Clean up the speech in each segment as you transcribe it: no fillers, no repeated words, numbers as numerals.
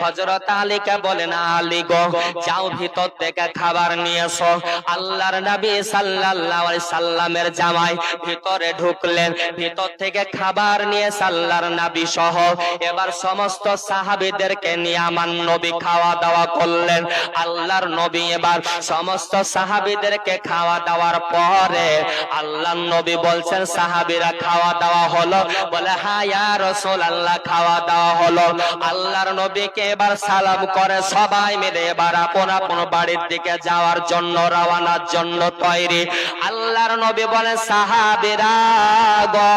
হযরত আলীকে বলেন, আলী গো যাও ভিতর থেকে খাবার নিয়ে এসো। আল্লাহর নবী সাল্লাল্লাহু আলাইহি সাল্লামের জামাই ভিতরে ঢুকলেন, ভিতর থেকে খাবার নিয়ে আল্লাহর নবী সহ এবার সমস্ত সাহাবীদেরকে নিয়ে আমার নবী খাওয়া দাওয়া করলেন। আল্লাহর নবী এবার সমস্ত সাহাবীদেরকে খাওয়া দাওয়ার পরে আল্লাহর নবী বলছেন, সাহাবীরা খাওয়া দাওয়া হলো? বলে হ্যাঁ ইয়া রাসূলুল্লাহ খাওয়া দাওয়া হলো। আল্লাহর নবীকে এবার সালাম করে সবাই মিলে এবার আপন আপন বাড়ির দিকে যাওয়ার জন্য রওনার জন্য তৈরি। আল্লাহর নবী বলেন, সাহাবীরা গো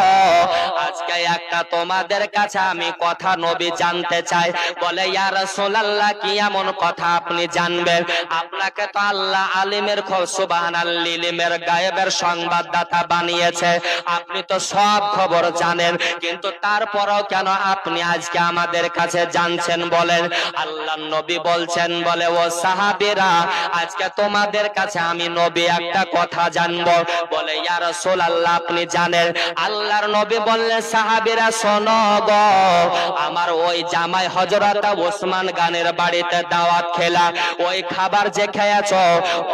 আজকে একটা তোমাদের কাছে আমি কথা নবী জানতে চাই। বলে ইয়া রাসূলুল্লাহ কি এমন কথা আপনি জানবেন? আপনাকে তো আল্লাহ আলিমের সুবহানাল্লাহ ইলমের গায়েবের সংবাদদাতা বানিয়েছে, আপনি তো সব খবর জানেন, কিন্তু তারপরেও কেন আপনি আজকে আমাদের কাছে জানছেন বলেন? আল্লাহর নবী বলছেন, বলে ও সাহাবীরা আজকে তোমাদের কাছে আমি নবী একটা কথা জানবো। বলে ইয়া রাসূলুল্লাহ আপনি জানেন? আল্লাহর নবী বললেন, সাহাবীরা শোনো গো, আমার ওই জামাই হযরত ওসমান গানের বাড়িতে দাওয়াত খেলা, ওই খাবার যে খেয়েছো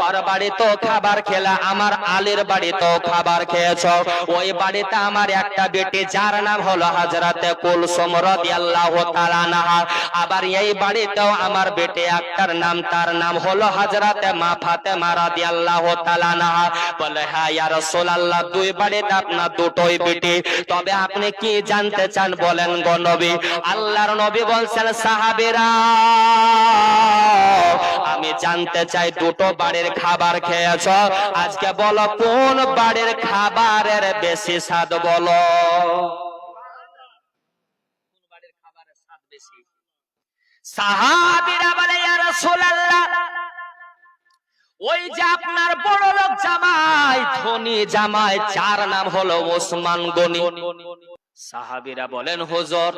ওর বাড়িতেও খাবার খেলা, আমার আলীর বাড়িতেও খাবার খেয়েছো। ওই বাড়িতে আমার একটা বেটি যার নাম হলো হযরতে কুলসুম রাদিয়াল্লাহু তাআলা আনহা, আবার এই বাড়িতেও আমার বেটি একটার নাম, তার নাম হলো হযরতে মা ফাতেমা রাদিয়াল্লাহু তাআলা আনহা। বলে হ্যাঁ ইয়া রাসূলুল্লাহ দুই বাড়িতে আপনার দুটোই বেটি, তবে আপনি কি জানতে চান বলেন গো নবী? আল্লাহর নবী বলছেন, সাহাবীরা আমি জানতে চাই দুটো বাড়ির খাবার খেয়েছো, আজকে বলো কোন বাড়ির খাবারের বেশি স্বাদ বলো? কোন বাড়ির খাবারের স্বাদ বেশি? সাহাবীরা বলে ইয়া রাসূলুল্লাহ ওই যে আপনার বড় লোক জামাই, ধনী জামাই, যার নাম হলো ওসমান গনি। সাহাবীরা বলেন, হুজুর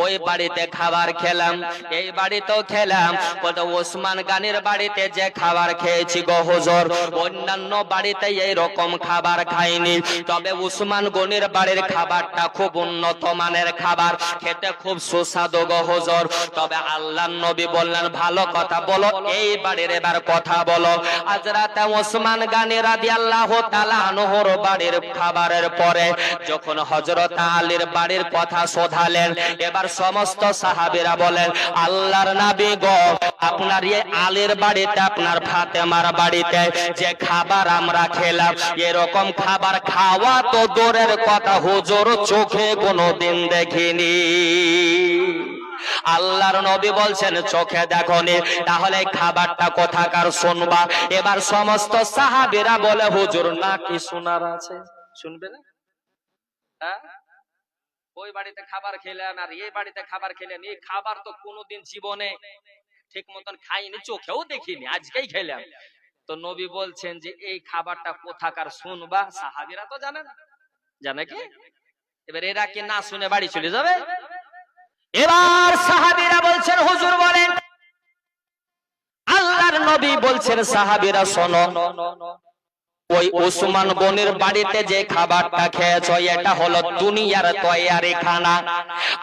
ওই বাড়িতে খাবার খেলাম, এই বাড়িতেও খেলাম, বলে ওসমান গানির বাড়িতে যে খাবার খেয়েছি গো হুজুর, অন্যান্য বাড়িতে এই রকম খাবার খাইনি, তবে ওসমান গনির বাড়ির খাবারটা খুব উন্নত মানের খাবার, খেতে খুব সুস্বাদু গো হুজুর। তবে আল্লাহর নবী বললেন, ভালো কথা বলো, এই বাড়ির এবার কথা বলো। হযরত ওসমান গানি রাদিয়াল্লাহু তাআলা আনহুর বাড়ির খাবারের পরে যখন হযরত আলীর বাড়ির কথা শোধালেন, এবার সমস্ত সাহাবীরা বলেন, আল্লাহর নবী গো আপনার এই আলীর বাড়িতে, আপনার ফাতেমার বাড়িতে যে খাবার আমরা খেলাম, এরকম খাবার খাওয়া তো দূরের কথা হুজুর চোখে কোনোদিন দেখিনি। আল্লাহর নবী বলছেন, চোখে দেখোনি, তাহলে খাবারটা কোথাকার শুনবা? এবার সমস্ত সাহাবীরা বলে, হুজুর না কি শোনার আছে, শুনবে না? ওই বাড়িতে খাবার খেলেন আর এই বাড়িতে খাবার খেলেন, এই খাবার তো কোনোদিন জীবনে ঠিক মতন খাইনি, চোখেও দেখিনি, আজকেই খেলাম। তো নবী বলছেন যে এই খাবারটা কোথাকার শুনবা? সাহাবীরা তো জানে না, জানে কি? এবার এরা কি না শুনে বাড়ি চলে যাবে? এবার সাহাবীরা বলছেন, হুজুর বলেন। আল্লাহর নবী বলছেন, সাহাবীরা শোনো, ওই ওসমান গনির বাড়িতে যে খাবারটা খেয়েছো এটা হলো দুনিয়ার তৈয়ারি খানা,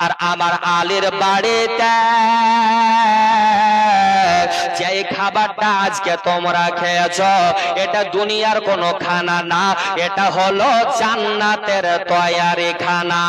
আর আমার আলীর বাড়িতে যে খাবারটা আজকে তোমরা খেয়েছো এটা দুনিয়ার কোনো খানা না, এটা হলো জান্নাতের তৈয়ারি খানা।